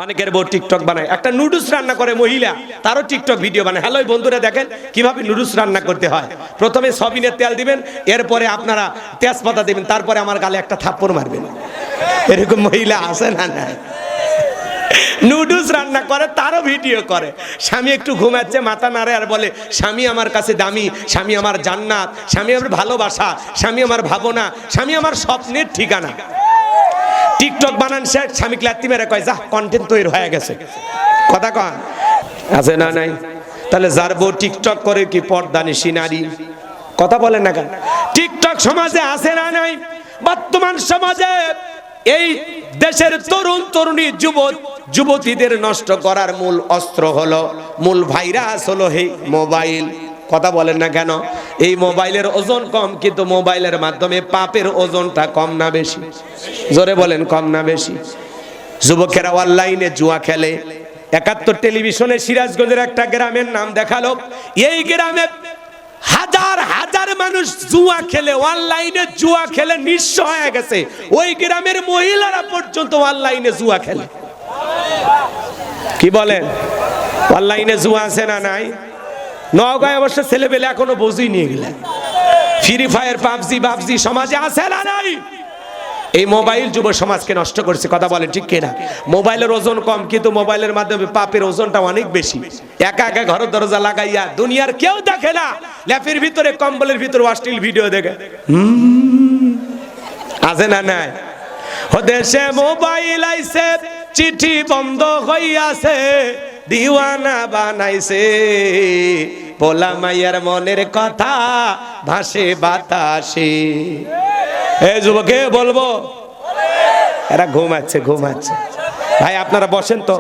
অনেকের বউ টিকটক বানায়, একটা নুডলস রান্না করে মহিলা, তারও টিকটক ভিডিও বানায়। হ্যালো বন্ধুরা, দেখেন কিভাবে নুডলস রান্না করতে হয়। প্রথমে সয়াবিনের তেল দিবেন, এরপরে আপনারা তেজপাতা দিবেন, তারপরে আমার গালে একটা থাপ্পড় মারবেন। এরকম মহিলা আছে না? না, নুডলস রান্না করে তারও ভিডিও করে। স্বামী একটু ঘুমাচ্ছে, মাথা নাড়ে আর বলে স্বামী আমার কাছে দামি, স্বামী আমার জান্নাত, স্বামী আমার ভালোবাসা, স্বামী আমার ভাবনা, স্বামী আমার স্বপ্নের ঠিকানা। টিকটক বানান শেষ, স্বামীকে লাত্তি মেরে কয় যা, কন্টেন্ট তৈরি হয়ে গেছে। কথা কয় আছে না? নাই। তাহলে যার বউ টিকটক করে কি পর্দানিশী নারী? কথা বলেন না কেন? টিকটক সমাজে আছে না নাই? বর্তমান সমাজে এই দেশের তরুণ তরুণী যুবতীদের নষ্ট করার মূল অস্ত্র হলো, মূল ভাইরাস হলো এই মোবাইল। কথা বলেন না কেন? এই মোবাইলের ওজন কম, কিন্তু মোবাইলের মাধ্যমে পাপের ওজনটা কম না বেশি? জোরে বলেন, কম না বেশি? যুবকেরা অনলাইনে জুয়া খেলে। ৭১ টেলিভিশনে সিরাজগঞ্জের একটা গ্রামের নাম দেখালো। এই গ্রামে হাজার হাজার মানুষ জুয়া খেলে, অনলাইনে জুয়া খেলে নিঃস্ব হয়ে গেছে। ওই গ্রামের মহিলারা পর্যন্ত অনলাইনে জুয়া খেলে। কি বলেন? অনলাইনে জুয়া আছে না নাই? নওগাঁয় অবশ্য ছেলেবেলে এখনো বুঝি নিয়ে গেলেন। ফ্রি ফায়ার, পাবজি সমাজে আছে না নাই? এই মোবাইল যুব সমাজকে নষ্ট করছে। কথা বলেন ঠিক কিনা? মোবাইলের ওজন কম, কিন্তু মোবাইলের মাধ্যমে পাপের ওজনটা অনেক বেশি। একা একা ঘরের দরজা লাগাইয়া দুনিয়ার কেউ দেখে না, ল্যাপের ভিতরে কম্বলের ভিতরে অশ্লীল ভিডিও দেখে। আছে না নাই? দেশে মোবাইল আইছে, চিঠি বন্ধ হইয়াছে, দিওয়ানা বানাইছে, পোলা মাইয়ার মনের কথা ভাসে বাতাসে। এই যুবকে বলবো, এরা ঘুমাচ্ছে। ভাই আপনারা বসেন তো,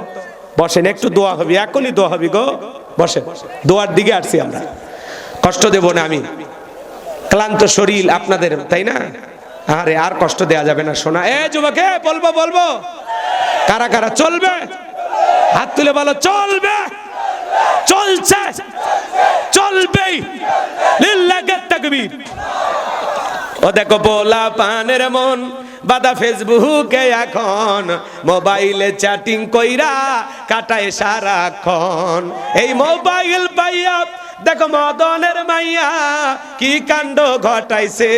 বসেন, একটু দোয়া হবে, এখনই দোয়া হবে গো। বসেন, দোয়ার দিকে আসছি আমরা। কষ্ট দেব না আমি, ক্লান্ত শরীর আপনাদের, তাই না? আরে আর কষ্ট দেয়া যাবে না শোনা। এ যুবকে বলবো, কারা কারা চলবে? হাত তুলে বলো চলবে। চলছে, চলবেই, লিল্লাহি তাকবীর। ও দেখো পোলা পানের মন বাদা ফেসবুকে এখন, মোবাইলে চ্যাটিং কইরা কাটায় সারাক্ষণ। এই মোবাইল পাইয়া দেখো মদনের মাইয়া কি কাণ্ড ঘটাইছে,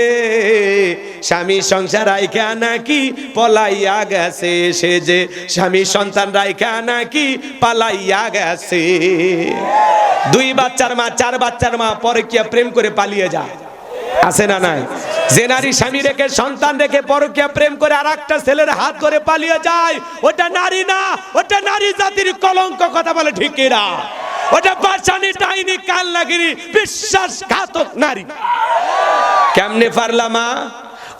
স্বামী সংসার রাইখা নাকি পলাইয়া গেছে, সে যে স্বামী সন্তান রাইখা নাকি পালাইয়া গেছে। 2 বাচ্চার মা, 4 বাচ্চার মা পরকীয়া প্রেম করে পালিয়ে যায়। আছে না নাই? যে নারী স্বামী রেখে সন্তান রেখে পরকীয়া প্রেম করে আর একটা ছেলের হাত ধরে পালিয়ে যায়, ওটা নারী না, ওটা নারী জাতির কলঙ্ক। কথা বলে ঠিক না? ওটা বাচানি, ডাইনি, কালনাগিরি, বিশ্বাসঘাতক নারী। কেমনে পারলা মা?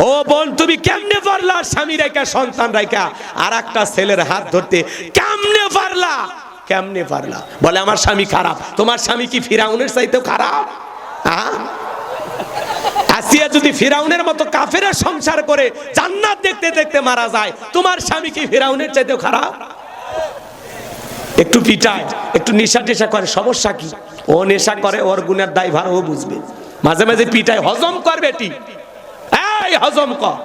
ও বোন, তুমি কেমনে পারলা স্বামী রেখা সন্তান রেখা আর একটা ছেলের হাত ধরতে? কেমনে পারলা? কেমনে পারলা? বলে আমার স্বামী খারাপ। তোমার স্বামী কি ফিরাউনের চাইতেও খারাপ? আসিয়া যদি ফিরাউনের মতো কাফেরের সংসার করে জান্নাত দেখতে দেখতে মারা যায়, তোমার স্বামী কি ফিরাউনের চাইতেও খারাপ? একটু পিটায়, একটু নেশা টেশা করে, সমস্যা কি? ও নেশা করে, ওর গুণের দায়ভার ও বুঝবে। মাঝে মাঝে পিটায়, হজম কর বেটি, এই হজম কর।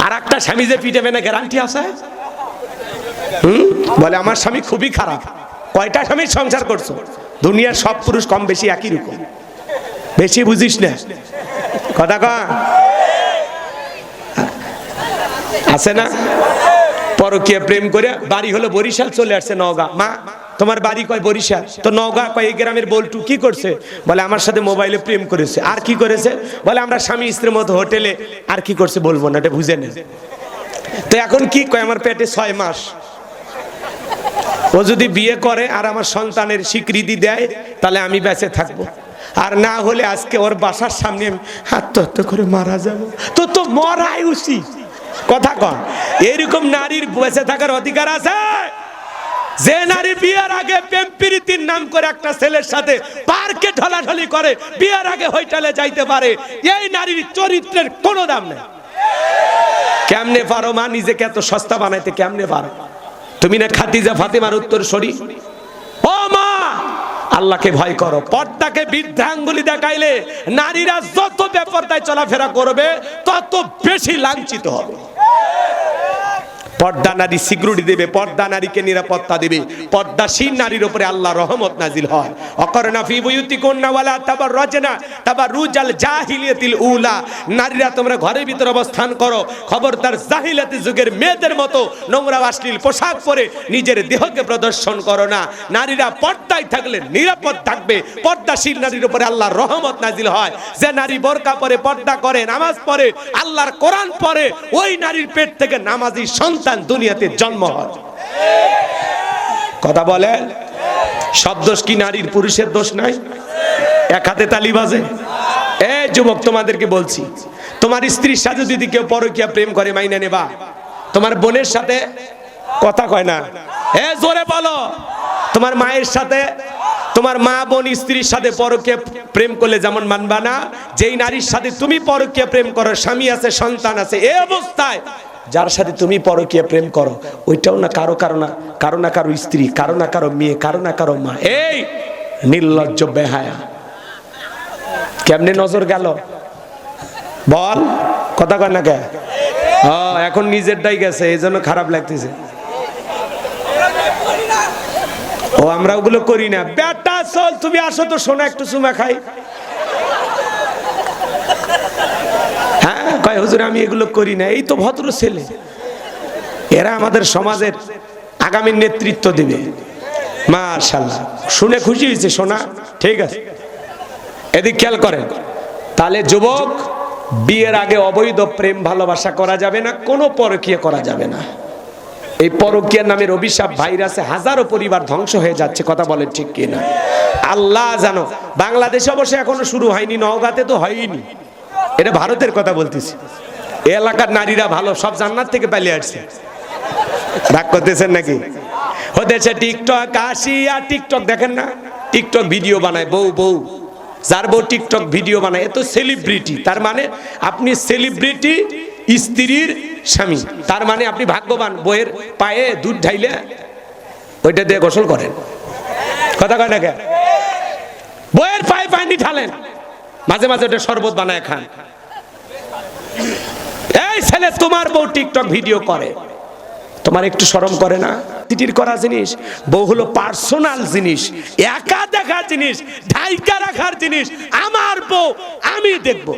আর একটা স্বামী যে পিটাবে না গ্যারান্টি আছে? বলে আমার স্বামী খুবই খারাপ। কয়টা স্বামীর সংসার করছো? দুনিয়ার সব পুরুষ কম বেশি একই রকম। বেশি বুঝিস না, কথা কয় আছে না? পরকীয়া প্রেম করে বাড়ি হলো বরিশাল, চলে আসছে নওগাঁ। মা তোমার বাড়ি কয়? বরিশাল। তো নওগাঁ কয়? এই গ্রামের বল্টু। কি করছে? বলে আমার সাথে মোবাইলে প্রেম করেছে। আর কি করেছে? বলে আমরা স্বামী স্ত্রীর মতো হোটেলে। আর কি করছে বলবো না, এটা বুঝে নেন। তো এখন কি কয়? আমার পেটে 6 মাস। ও যদি বিয়ে করে আর আমার সন্তানের স্বীকৃতি দেয়, তাহলে আমি বেঁচে থাকবো, আর না হলে আজকে ওর বাসার সামনে আমি আত্মহত্যা করে মারা যাবো। তো মরাই উচিত। কথা কন, এরকম নারীর বেঁচে থাকার অধিকার আছে? যে নারী বিয়ের আগে প্রেম প্রীতির নাম করে একটা ছেলের সাথে পার্কে ঢলাঢলি করে, বিয়ের আগে হোটেলে যাইতে পারে, এই নারীর চরিত্রের কোনো দাম নেই। কেমনে পারো মা নিজেকে এত সস্তা বানাইতে? কেমনে পারো? তুমি না খাদিজা ফাতেমার উত্তরসূরি? ও মা, আল্লাহকে ভয় করো। পর্দাকে বৃদ্ধাঙ্গুলি দেখাইলে নারীরা যত বেপরদায় চলাফেরা করবে তত বেশি লাঞ্ছিত হবে। পর্দা নারী সিকিউরিটি দেবে, পর্দা নারীকে নিরাপত্তা দেবে, পর্দাশীল নারীর উপরে আল্লাহ রহমত নাজিল হয়। অকরনা ফি বুয়ুতিকুন্না ওয়ালা তাবাররাজনা তাবাররুজাল জাহিলিয়াতিল উলা, নারীরা তোমরা ঘরের ভিতর অবস্থান করো, খবরদার জাহিলিয়াতি যুগের মেয়েদের মতো নোংরা অশ্লীল পোশাক পরে নিজের দেহকে প্রদর্শন করো না। নারীরা পর্দায় থাকলে নিরাপদ থাকবে, পর্দাশীল নারীর উপরে আল্লাহর রহমত নাজিল হয়। যে নারী বোরকা পরে, পর্দা করে, নামাজ পড়ে, আল্লাহর কোরআন পড়ে, ওই নারীর পেট থেকে নামাজি সন্তান দুনিয়াতে জন্ম হয়। কথা বলেন, সব দোষ কি নারীর, পুরুষের দোষ নাই? এক হাতে তালি বাজে। এই যুবক, তোমাদেরকে বলছি, তোমার স্ত্রীর সাথে যদি কেউ পরকীয়া প্রেম করে মাইনে নেবা? তোমার বোনের সাথে, কথা কয় না, এ জোরে বলো, তোমার মায়ের সাথে, তোমার মা বোন স্ত্রীর সাথে পরকীয়া প্রেম করলে যেমন মানবা না, যেই নারীর সাথে তুমি পরকীয়া প্রেম করো, স্বামী আছে, সন্তান আছে, এই অবস্থায় যার সাথে তুমি পরকীয়া প্রেম করো, ওইটাও না কারো না কারো স্ত্রী, কারো না কারো মেয়ে, কারো না কারো মা। এই নির্লজ্জ বেহায়া, কেমনে নজর গেল বল? কথা কয় না কে? এখন নিজেরটাই গেছে, এই জন্য খারাপ লাগতেছে। ও আমরা ওগুলো করি না। বেটা চল, তুমি আসো তো, শোনা একটু চুমা খাই। হ্যাঁ কয় হুজুর আমি এগুলো করি না। এই তো ভদ্র ছেলে, এরা আমাদের সমাজের আগামী নেতৃত্ব দেবে। মাশাআল্লাহ, শুনে খুশি হয়েছে শোনা, ঠিক আছে। এদিক খেয়াল করেন। তাহলে যুবক, বিয়ের আগে অবৈধ প্রেম ভালোবাসা করা যাবে না, কোনো পরকীয়া করা যাবে না। এই পরকীয়া নামের অভিশাপ ভাইরাসে হাজারো পরিবার ধ্বংস হয়ে যাচ্ছে। কথা বলেন ঠিক কিনা? আল্লাহ জানো, বাংলাদেশে অবশ্য এখনো শুরু হয়নি, নওগাঁতে তো হয়নি, এটা ভারতের কথা বলতেছি। এই এলাকার নারীরা ভালো, সব জান্নাত থেকে পালিয়ে আসছে। রাগ করতেছেন নাকি? হতেছে টিকটক আসিয়া, টিকটক দেখেন না, টিকটক ভিডিও বানায় বউ, যার বউ টিকটক ভিডিও বানায়, এ তো সেলিব্রিটি। তার মানে আপনি সেলিব্রিটি স্ত্রীর স্বামী, তার মানে আপনি ভাগ্যবান। বইয়ের পায়ে দুধ ঢাইলে ওইটা দিয়ে গোসল করেন। কথা কয় না কে? বইয়ের পায়ে পানি ঢালেন, মাঝে মাঝে ওটা শরবত বানায় খান। এই ছেলে, তোমার বউ টিকটক ভিডিও করে, তোমার একটু শরম করে না? তিটির করা জিনিস, বউ হলো পার্সোনাল জিনিস, একা দেখার জিনিস, ঢাইকা রাখার জিনিস। আমার বউ আমি দেখব।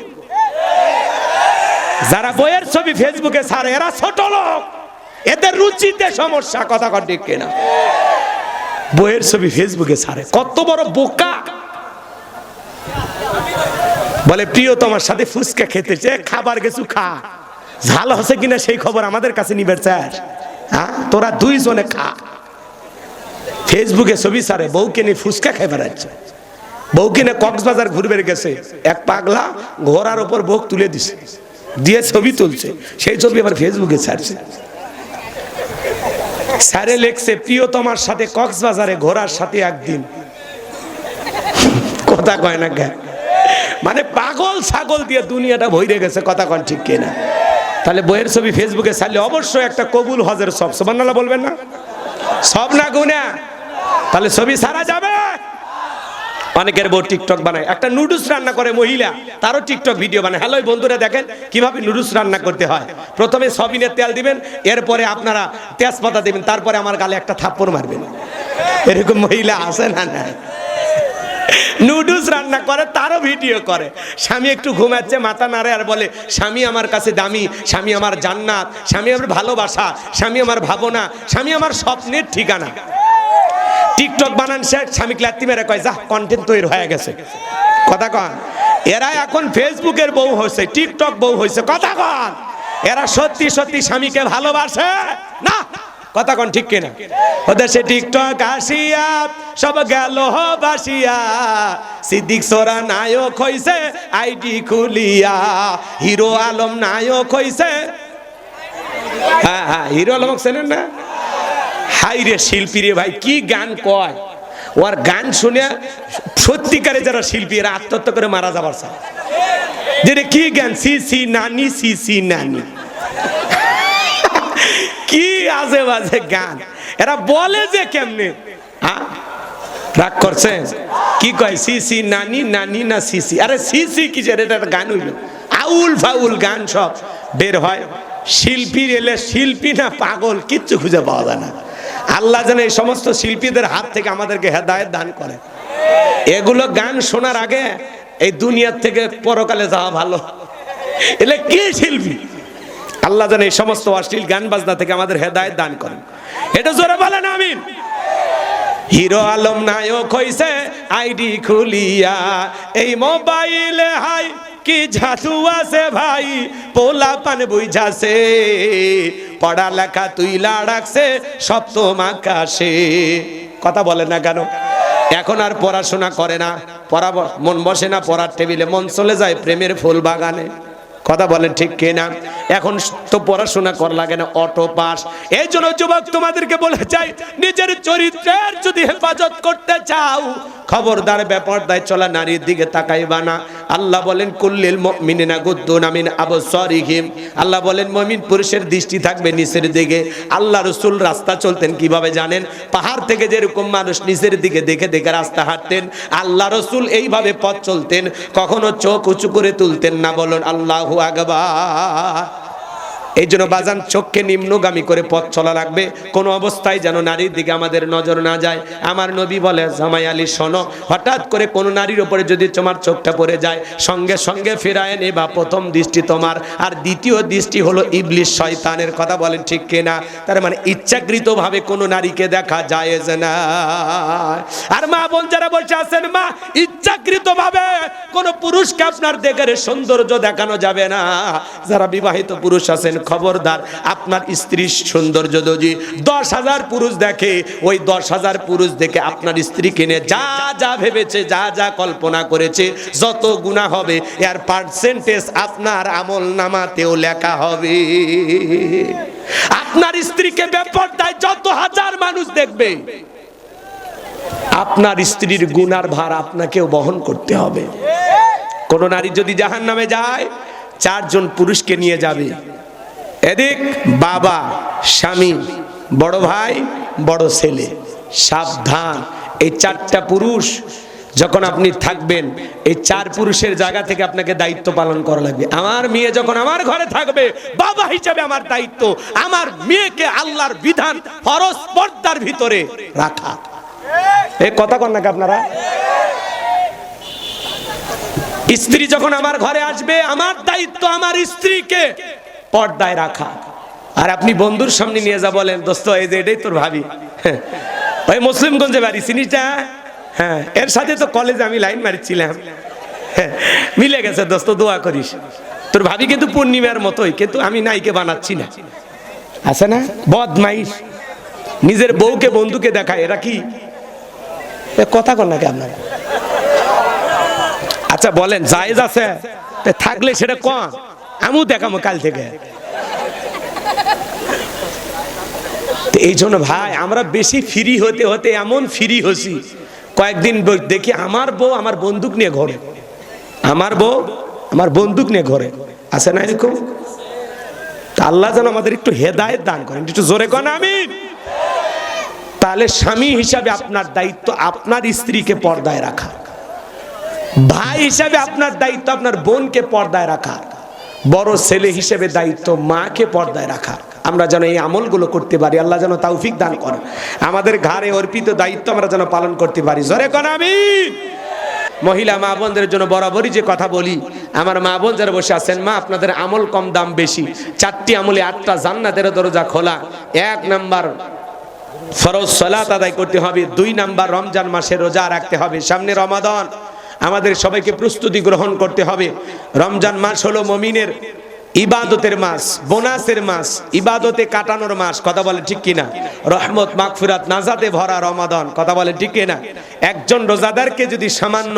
যারা বইয়ের ছবি ফেসবুকে ছাড়ে এরা ছোট লোক, এদের রুচিতে সমস্যা। কথা কর ঠিক কিনা? বইয়ের ছবি ফেসবুকে ছাড়ে, কত বড় বোকা। বলে প্রিয় তোমার সাথে ফুচকা খেতে চায়, খাবার কিছু খা, ঝাল হচ্ছে কিনা সেই খবর আমাদের কাছে নিবে চাস? হ্যাঁ, তোরা দুইজনে খা। ফেসবুকে ছবি ছাড়ে, বউকে নিয়ে ফুচকা খাই বেড়াচ্ছে। বউকে নিয়ে কক্সবাজার ঘুরবে গেছে, এক পাগলা ঘোড়ার উপর বউ তুলে দিছে, দিয়ে ছবি তুলছে, সেই ছবি আবার ফেসবুকে ছাড়ছে। স্যারে লেখছে প্রিয় তোমার সাথে কক্সবাজারে ঘোড়ার সাথে একদিন। কথা কয় না কে? মানে পাগল ছাগল দিয়ে দুনিয়াটা ভরে গেছে। কথা কন ঠিক কিনা? তাহলে বইয়ের ছবি ফেসবুকে ছাড়লে অবশ্যই একটা কবুল হজের সব, সুবহানাল্লাহ বলবেন না? সব না গুনাহ? তাহলে ছবি ছাড়া যাবে? অনেকের বউ টিকটক বানায়, একটা নুডলস রান্না করে মহিলা, তারও টিকটক ভিডিও বানায়। হ্যালো বন্ধুরা, দেখেন কিভাবে নুডলস রান্না করতে হয়। প্রথমে সয়াবিনের তেল দিবেন, এরপরে আপনারা তেজপাতা দিবেন, তারপরে আমার গালে একটা থাপ্পড় মারবেন। এরকম মহিলা আছে না? না, নুডলস রান্না করে, তারও ভিডিও করে। স্বামী একটু ঘুমাচ্ছে, মাথা নাড়ে আর বলে স্বামী আমার কাছে দামি, স্বামী আমার জান্নাত, স্বামী আমার ভালোবাসা, স্বামী আমার ভাবনা, স্বামী আমার স্বপ্নের ঠিকানা। টিকটক বানান শেষ, স্বামীকে লাত্তি মেরে কয় যা, কন্টেন্ট তৈরি হয়ে গেছে। কথা কন, এরা এখন ফেসবুকের বউ হয়েছে, টিকটক বউ হয়েছে। কথা কন, এরা সত্যি সত্যি স্বামীকে ভালোবাসে না? কথা কন ঠিক কিনা? ওদের সে টিকটক আসিয়া সব গেল বাসিয়া, সিদ্দিক সোরা নায়ক হইছে আইডি খুলিয়া, হিরো আলম নায়ক হইছে। হ্যাঁ হ্যাঁ, হিরো আলম চেনেন না? হাই রে শিল্পী রে ভাই, কি গান কয়! ওর গান শুনে সত্যিকারে যারা শিল্পী এরা আত্মহত্যা করে মারা যাবার চায়। যে কি গান, সি সি নানি, সি সি নানি, কি আজে বাজে গান এরা বলে যে কেমনে। রাগ করছে? কি কয় সি সি নানি, নানি না সি সি। আরে সি সি কিসের, এটা গান হইল? আউল ফাউল গান সব বের হয় শিল্পীর এলে শিল্পী না পাগল কিচ্ছু খুঁজে পাওয়া যায় না। আল্লাহ যেন এই সমস্ত শিল্পীদের হাত থেকে আমাদেরকে হেদায়েত দান করে। এগুলো গান শোনার আগে এই দুনিয়ার থেকে পরকালে যাওয়া ভালো। এলে কি শিল্পী? আল্লাহ যেন এই সমস্ত অশ্লীল গান বাজনা থেকে আমাদের হেদায়েত দান করেন। এটা জোরে বলেন আমিন। হিরো আলম নায়ক হইছে আইডি খুলিয়া, এই মোবাইলে হাই কি জাদু আছে ভাই, পোলা পান বুঝাছে, পড়ালেখা তুইলা রাখছে সপ্তম আকাশে। কথা বলে না কেন? এখন আর পড়াশোনা করে না, পড়া মন বসে না, পড়ার টেবিলে মন চলে যায় প্রেমের ফুল বাগানে। কথা বলেন ঠিক কিনা? এখন তো পড়াশোনা করা লাগে না, অটো পাস। এই জন্য যুবক তোমাদেরকে বলে চাই, নিজের চরিত্রের যদি হেফাজত করতে চাও, খবরদার বেপরদায় চলা নারীর দিকে তাকাইবা না। আল্লাহ বলেন কুল্লিল মুমিনিনা গুদ্দুনা মিন আবসারিহিম। আল্লাহ বলেন মুমিন পুরুষের দৃষ্টি থাকবে নিচের দিকে। আল্লাহ রাসূল রাস্তা চলতেন কিভাবে জানেন? পাহাড় থেকে যেরকম মানুষ নিচের দিকে দেখে দেখে রাস্তা হাঁটতেন, আল্লাহ রাসূল এইভাবে পথ চলতেন, কখনো চোখ উঁচু করে তুলতেন না। বলুন আল্লাহু আকবার। এই জন্য বাজান চোখকে নিম্নগামী করে পথ চলা লাগবে, কোনো অবস্থায় যেন নারীর দিকে আমাদের নজর না যায়। আমার নবী বলে, জামাই আলী শোনো, হঠাৎ করে কোনো নারীর উপরে যদি তোমার চোখটা পড়ে যায়, সঙ্গে সঙ্গে ফেরায় নেবা। প্রথম দৃষ্টি তোমার, আর দ্বিতীয় দৃষ্টি হলো ইবলিস শয়তানের। কথা বলেন ঠিক কিনা? তার মানে ইচ্ছাকৃতভাবে কোনো নারীকে দেখা জায়েজ না। আর মা বোন যারা বসে আছেন, মা ইচ্ছাকৃতভাবে কোনো পুরুষকে আপনার দেখে সৌন্দর্য দেখানো যাবে না। যারা বিবাহিত পুরুষ আছেন, খবরদার, আপনার স্ত্রীর সৌন্দর্য যদি 10,000 পুরুষ দেখে, ওই 10,000 পুরুষ দেখে আপনার স্ত্রী কিনে যা যা ভেবেছে, যা যা কল্পনা করেছে, যত গুনাহ হবে এর পার্সেন্টেজ আপনার আমল নামাতেও লেখা হবে। আপনার স্ত্রীকে বেপরদায় যত হাজার মানুষ দেখবে, আপনার স্ত্রীর গুনার ভার আপনাকেও বহন করতে হবে। কোন নারী যদি জাহান্নামে যায়, 4 জন পুরুষকে নিয়ে যাবে। এদিক বাবা, স্বামী, বড় ভাই, বড় ছেলে। সাবধান, এই 4টা পুরুষ যখন আপনি থাকবেন, এই 4 পুরুষের জায়গা থেকে আপনাকে দায়িত্ব পালন করা লাগবে। আমার মেয়ে যখন আমার ঘরে থাকবে, বাবা হিসাবে আমার দায়িত্ব আমার মেয়েকে আল্লাহর বিধান ফরজ পর্দার ভিতরে রাখা। এই কথা কন নাকি আপনারা? স্ত্রী যখন আমার ঘরে আসবে, আমার দায়িত্ব আমার স্ত্রীকে পর্দায় রাখা। আর আপনি বন্ধুর সামনে নিয়ে যা বলেন, দোস্ত এই যে এটাই তোর ভাবি, ওই মুসলিমগঞ্জে বাড়ি, চিনিটা? হ্যাঁ, এর সাথে তো কলেজে আমি লাইন মারিছিলাম, মিলে গেছে দোস্ত, দোয়া করিস। তোর ভাবি কিন্তু পূর্ণিমার মতোই, কিন্তু আমি নাইকে বানাচ্ছি না। আছে না বদমাইশ, নিজের বউকে বন্ধুকে দেখায়। এরা কি কথা কন নাকি আপনারা? আচ্ছা বলেন, জায়েজ আছে? থাকলে সেটা কন, আমিও দেখাবো কাল থেকে। এই জন্য ভাই, আমরা বেশি ফ্রি হতে হতে এমন ফ্রি হছি, কয়েকদিন দেখি আমার বউ আমার বন্দুক নিয়ে ঘরে, আমার বউ আমার বন্দুক নিয়ে ঘরে। আছে না এরকম? আল্লাহ যেন আমাদের একটু হেদায়েত দান করেন, একটু জোরে কন আমিন। তাহলে স্বামী হিসাবে আপনার দায়িত্ব আপনার স্ত্রীকে পর্দায় রাখা, ভাই হিসাবে আপনার দায়িত্ব আপনার বোনকে পর্দায় রাখা, বড় ছেলে হিসেবে দায়িত্ব মাকে পর্দায় রাখা। আমরা যেন এই আমলগুলো করতে পারি, আল্লাহ যেন তৌফিক দান করেন। আমাদের ঘরে অর্পিত দায়িত্ব আমরা যেন পালন করতে পারি। জোরে কোন আমিন। মহিলা মা বোনদের জন্য বরাবরই যে কথা বলি, আমার মা বোন যারা বসে আছেন, মা আপনাদের আমল কম দাম বেশি। 4টি আমলে 8টা জান্নাতের দরজা খোলা। 1 নাম্বার ফরজ সালাত আদায় করতে হবে। 2 নাম্বার রমজান মাসে রোজা রাখতে হবে। সামনে রমাদান, আমাদের সবাইকে প্রস্তুতি গ্রহণ করতে হবে। রমজান মাস হলো মুমিনের ইবাদতের মাস, বোনাসের মাস, ইবাদতে কাটানোর মাস। কথা বলে ঠিক কিনা? রহমত, মাগফিরাত, নাজাতে ভরা রমাদান। কথা বলে ঠিক কিনা? একজন রোজাদারকে যদি সামান্য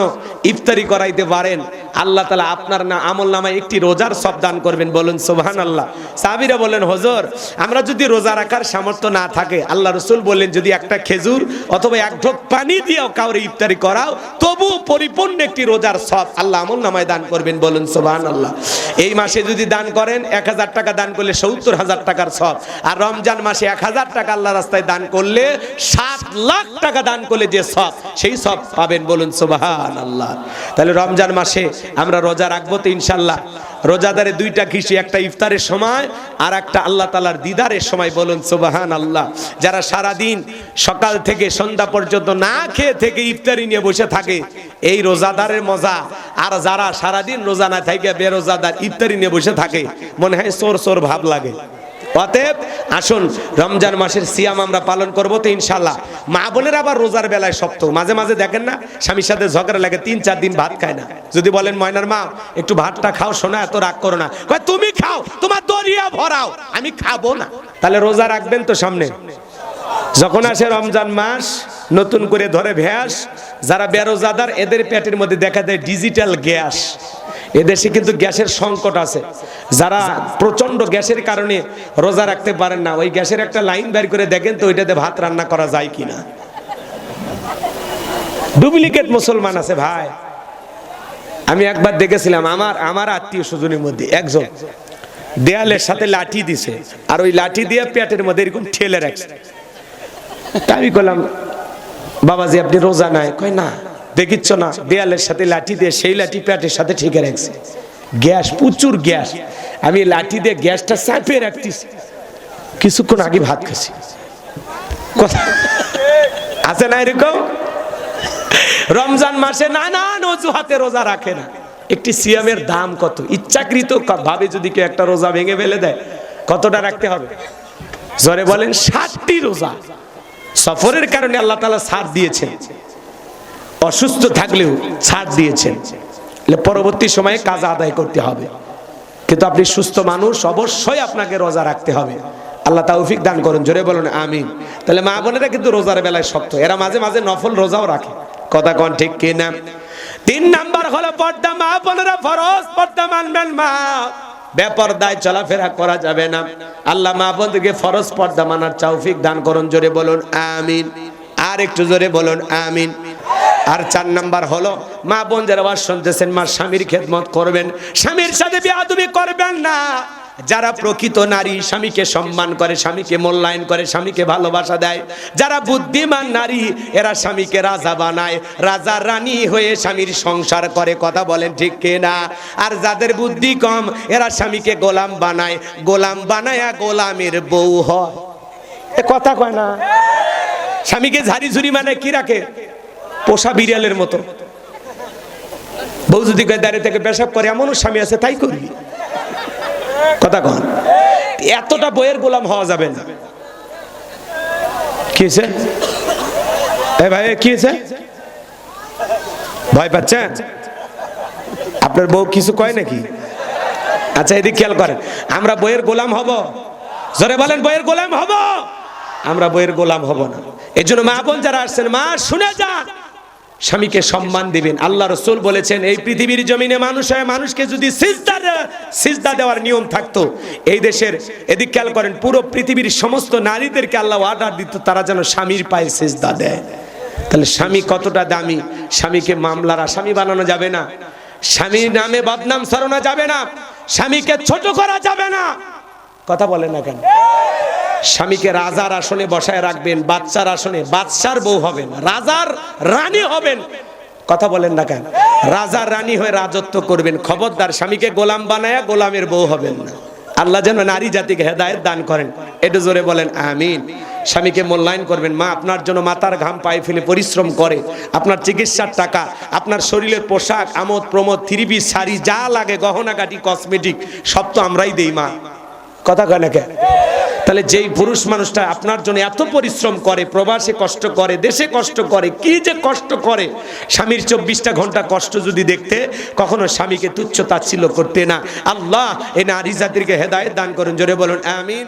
ইফতারি করাইতে পারেন, আল্লাহ তাআলা আপনার না আমল নামায় একটি রোজার সব দান করবেন। বলুন সুবহানাল্লাহ। সাহাবীরা বলেন, হুজুর আমরা যদি রোজা রাখার সামর্থ্য না থাকে, আল্লাহ রাসূল বললেন যদি একটা খেজুর অথবা 1 ঢোক পানি দিয়েও কাউরে ইফতারি করাও, তবু পরিপূর্ণ একটি রোজার সব আল্লাহ আমল নামায় দান করবেন। বলুন সুবহানাল্লাহ। এই মাসে যদি দান করেন, 1000 টাকা দান করলে 70,000 টাকার সব। আর রমজান মাসে 1000 টাকা আল্লাহ রাস্তায় দান করলে 7 লাখ টাকা দান করলে যে সব, সেই সব পাবেন। বলুন সুবহানাল্লাহ। তাহলে রমজান মাসে আমরা রোজা রাখবো তো ইনশাআল্লাহ। রোজাদারে দুইটা খুশি, একটা ইফতারের সময় আর একটা আল্লাহ তাআলার দিদারের সময়। বলুন সুবহানাল্লাহ। যারা সারাদিন সকাল থেকে সন্ধ্যা পর্যন্ত না খেয়ে থেকে ইফতারি নিয়ে বসে থাকে, এই রোজাদারের মজা। আর যারা সারাদিন রোজা না থাকে বেরোজাদার ইফতারি নিয়ে বসে থাকে, মনে হয় চোর চোর ভাব লাগে। অতএব আসুন রমজান মাসের সিয়াম আমরা পালন করবো তো ইনশাল্লাহ। মা বোনের আবার রোজার বেলায় শক্ত, মাঝে মাঝে দেখেন না স্বামীর সাথে ঝগড়া লাগে, 3-4 দিন ভাত খায় না। যদি বলেন ময়নার মা একটু ভাতটা খাও, শোনা এত রাগ করো না, তুমি খাও, তোমার দরিয়া ভরাও, আমি খাবো না। তাহলে রোজা রাখবেন তো সামনে। যখন আসে রমজান মাস নতুন করে ধরে ভ্যাস, যারা বেরোজাদার এদের পেটের মধ্যে দেখা যায় ডিজিটাল গ্যাস। এদেশে কিন্তু গ্যাসের সংকট আছে। যারা প্রচন্ড গ্যাসের কারণে রোজা রাখতে পারেন না, ওই গ্যাসের একটা লাইন বের করে দেখেন তো ওইটাতে ভাত রান্না করা যায় কিনা। ডুপ্লিকেট মুসলমান আছে ভাই। আমি একবার দেখেছিলাম আমার আত্মীয় স্বজনের মধ্যে একজন দেয়ালের সাথে লাঠি দিছে, আর ওই লাঠি দিয়ে পেটের মধ্যে এরকম ঠেলে রাখছে। আমি বললাম বাবাজি আপনি রোজা নাই? কয় না, দেখিচ্ছ না দেয়ালের সাথে লাঠি দিয়ে সেই লাঠি পেটের সাথে ঠিকে রাখছে। গ্যাস, প্রচুর গ্যাস। আমি লাঠি দিয়ে গ্যাসটা চাপিয়ে রাখতেছি, কিছুক্ষণ আগে ভাত খাচ্ছি। আছে না এরকম? রমজান মাসে নানান অজুহাতে রোজা রাখে না। একটি সিয়ামের দাম কত? ইচ্ছাকৃত ভাবে যদি কেউ একটা রোজা ভেঙে ফেলে দেয়, কতটা রাখতে হবে? জোরে বলেন 60টি রোজা। সফরের কারণে আল্লাহ তাআলা ছাড় দিয়েছেন, অসুস্থ থাকলেও ছাড় দিয়েছেন, পরবর্তী সময়ে কাজ আদায় করতে হবে। কিন্তু আপনি সুস্থ মানুষ, অবশ্যই আপনাকে রোজা রাখতে হবে। আল্লাহ তৌফিক দান করুন, জোরে বলুন আমিন। তাহলে মা বোনেরা কিন্তু রোজার বেলায় শক্ত, এরা মাঝে মাঝে নফল রোজাও রাখে। কথা কোন ঠিক কিনা? 3 নাম্বার হলো পর্দা। মা বোনেরা ফরজ পর্দা মানবেন। মা বেপরদায় চলাফেরা করা যাবে না। আল্লাহ মা বোনদেরকে ফরজ পর্দা মানার তৌফিক দান করুন, জোরে বলুন আমিন। আর একটু জোরে বলুন আমিন। আর 4 নাম্বার হলো মা বোন যারা আওয়াজ শুনতেছেন, মা স্বামীর খেদমত করবেন, স্বামীর সাথে বেয়াদবি করবেন না। যারা প্রকৃত নারী স্বামীকে সম্মান করে, স্বামীকে মূল্যায়ন করে, স্বামীকে ভালোবাসা দেয়, যারা বুদ্ধিমান নারী এরা স্বামীকে রাজা বানায়, রাজা রানী হয়ে স্বামীর সংসার করে। কথা বলেন ঠিক কিনা? আর যাদের বুদ্ধি কম এরা স্বামীকে গোলাম বানায়, গোলাম বানায়া গোলামের বউ হয়। এ কথা কয় না? স্বামীকে ঝাড়ি ঝুড়ি মানে কি রাখে? পোষা বিড়ালের মতো। বউ যদি দাঁড়িয়ে থেকে পেশাব করে, এমনও স্বামী আছে, তাই করবি। কথা কন, এতটা বইয়ের গোলাম হওয়া যাবে না। কি হয়েছে ভাই? কি হয়েছে? ভয় পাচ্ছেন? আপনার বউ কিছু কয় নাকি? আচ্ছা এদিকে খেয়াল করেন, আমরা বইয়ের গোলাম হব? জোরে বলেন বইয়ের গোলাম হব? আমরা বইয়ের গোলাম হব না। এই জন্য মা বোন যারা আসছেন, মা শুনে যান, স্বামীকে সম্মান দিবেন। আল্লাহ রাসূল বলেছেন, এই পৃথিবীর জমিনে মানুষকে যদি সিজদা দেওয়ার নিয়ম থাকতো, এই দেশের এদিক খেয়াল করেন, পুরো পৃথিবীর সমস্ত নারীদেরকে আল্লাহ অর্ডার দিত তারা যেন স্বামীর পায়ে সিজদা দেয়। তাহলে স্বামী কতটা দামি। স্বামীকে মামলার আসামি বানানো যাবে না, স্বামীর নামে বদনাম ছড়ানো যাবে না, স্বামীকে ছোট করা যাবে না। কথা বলেন না কেন? স্বামীকে রাজার আসনে বসায় রাখবেন, বাদশার আসনে বাদশার বউ হবেন, রাজার রানী হবেন। কথা বলেন না কেন? রাজার রানী হয়ে রাজত্ব করবেন। খবরদার স্বামীকে গোলাম বানায়া গোলামের বউ হবেন না। আল্লাহ যেন নারী জাতিকে হেদায়েত দান করেন। একটু জোরে বলেন আমিন। স্বামীকে মূল্যায়ন করবেন। মা আপনার জন্য মাথার ঘাম পায়ে ফেলে পরিশ্রম করে, আপনার চিকিৎসার টাকা, আপনার শরীরের পোশাক, আমোদ প্রমোদ, 3 পিস শাড়ি যা লাগে, গহনাগাটি, কসমেটিক সব তো আমরাই দেই মা। কথা কয় না কেন? তাহলে যেই পুরুষ মানুষটা আপনার জন্য এত পরিশ্রম করে, প্রবাসে কষ্ট করে, দেশে কষ্ট করে, কি যে কষ্ট করে, স্বামীর 24টা ঘন্টা কষ্ট যদি দেখতে, কখনো স্বামীকে তুচ্ছ তাচ্ছিল্য করতে না। আল্লাহ এই নারী জাতিকে হেদায়েত দান করুন, জোরে বলুন আমিন।